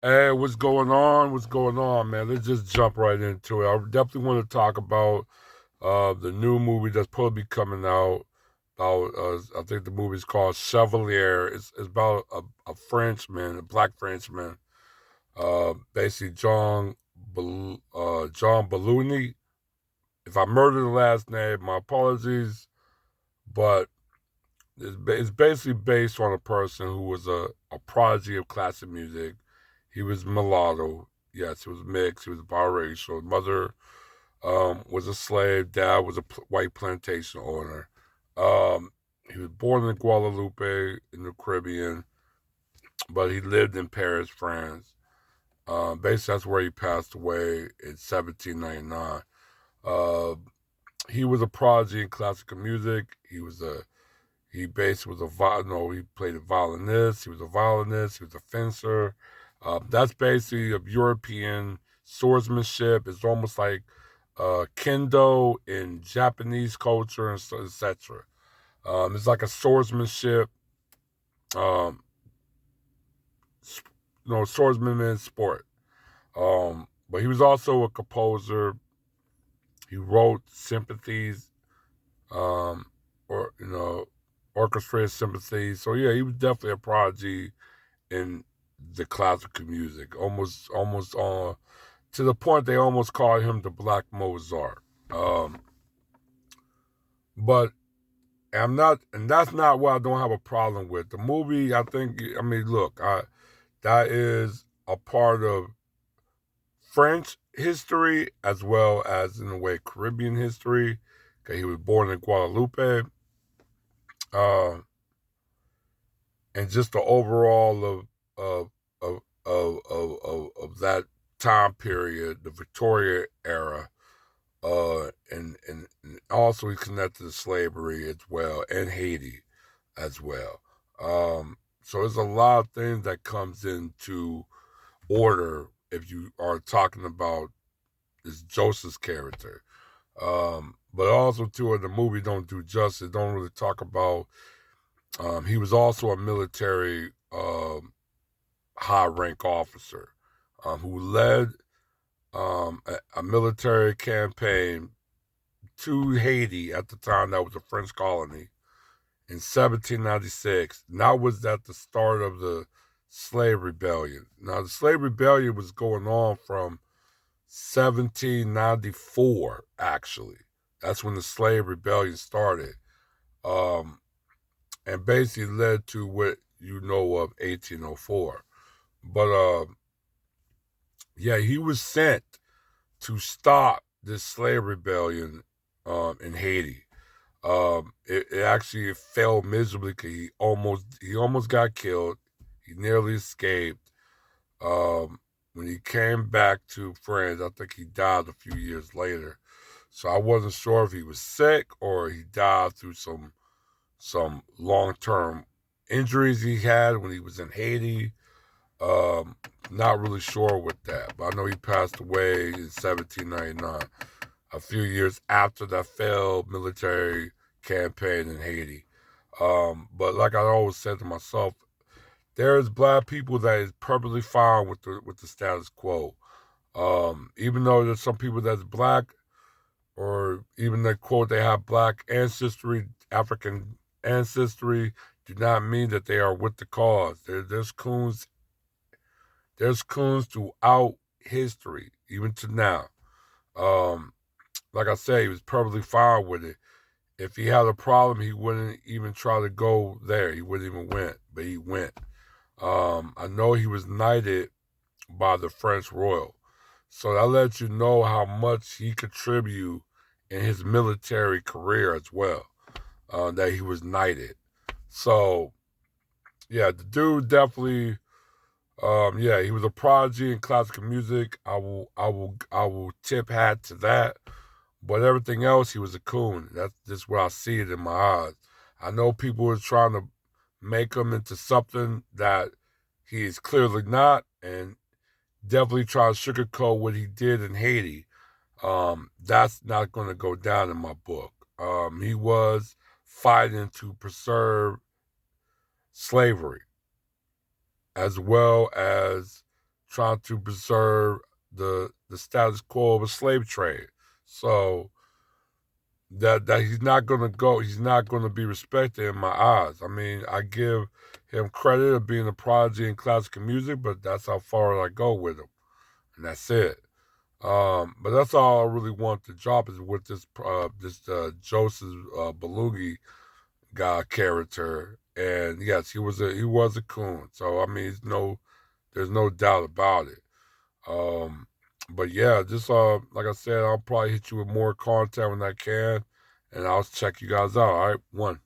Hey, what's going on? What's going on, man? Let's just jump right into it. I definitely want to talk about the new movie that's probably coming out. About I think the movie's called Chevalier. It's about a Frenchman, a black Frenchman, basically John Belluni. If I murdered the last name, my apologies, but it's basically based on a person who was a prodigy of classic music. He was mulatto. Yes, he was mixed. He was biracial. Mother was a slave. Dad was a white plantation owner. He was born in Guadalupe in the Caribbean, but he lived in Paris, France. Basically, that's where he passed away in 1799. Uh, he was a prodigy in classical music. He basically was he played a violinist. He was a violinist. He was a fencer. That's basically of European swordsmanship. It's almost like kendo in Japanese culture and so, etc. It's like a swordsmanship, um, swordsman sport. But he was also a composer. He wrote sympathies, um, or orchestrated sympathies. So yeah, he was definitely a prodigy in the classical music, almost to the point they almost called him the Black Mozart. Um, but and that's not what I don't have a problem with. The movie, I mean, look, that is a part of French history as well as in a way Caribbean history. Okay, he was born in Guadalupe, uh, and just the overall of of of that time period, the Victoria era, and also he connected to slavery as well and Haiti as well. So there's a lot of things that comes into order if you are talking about this Joseph's character. But also too, in the movie don't do justice. Don't really talk about. He was also a military high rank officer who led a military campaign to Haiti at the time that was a French colony in 1796. Now was at the start of the slave rebellion. Now the slave rebellion was going on from 1794 actually. That's when the slave rebellion started. Um, and basically led to what you know of 1804. But yeah, he was sent to stop this slave rebellion in Haiti. It actually failed miserably because he almost got killed. He nearly escaped. When he came back to France, I think he died a few years later. So I wasn't sure if he was sick or he died through some long term injuries he had when he was in Haiti. Um, Not really sure with that, but I know he passed away in 1799, a few years after that failed military campaign in Haiti. But like I always said to myself, there's black people that is perfectly fine with the status quo. Even though there's some people that's black, or even they quote they have black ancestry, African ancestry, do not mean that they are with the cause. There's coons throughout history, even to now. Um, like I said, he was perfectly fine with it. If he had a problem, he wouldn't even try to go there. He wouldn't even went, but he went. I know he was knighted by the French royal, so that lets you know how much he contributed in his military career as well. That he was knighted. So yeah, the dude definitely. Yeah, he was a prodigy in classical music. I will tip hat to that. But everything else, he was a coon. That's just where I see it in my eyes. I know people are trying to make him into something that he is clearly not, and definitely try to sugarcoat what he did in Haiti. That's not going to go down in my book. He was fighting to preserve slavery as well as trying to preserve the status quo of a slave trade. So that he's not gonna be respected in my eyes. I mean, I give him credit of being a prodigy in classical music, but that's how far I go with him, and that's it. But that's all I really want to drop is with this Joseph Belugi guy character. And yes, he was a coon. So I mean, there's no doubt about it. Um, but yeah, just like I said, I'll probably hit you with more content when I can, and I'll check you guys out. All right, one.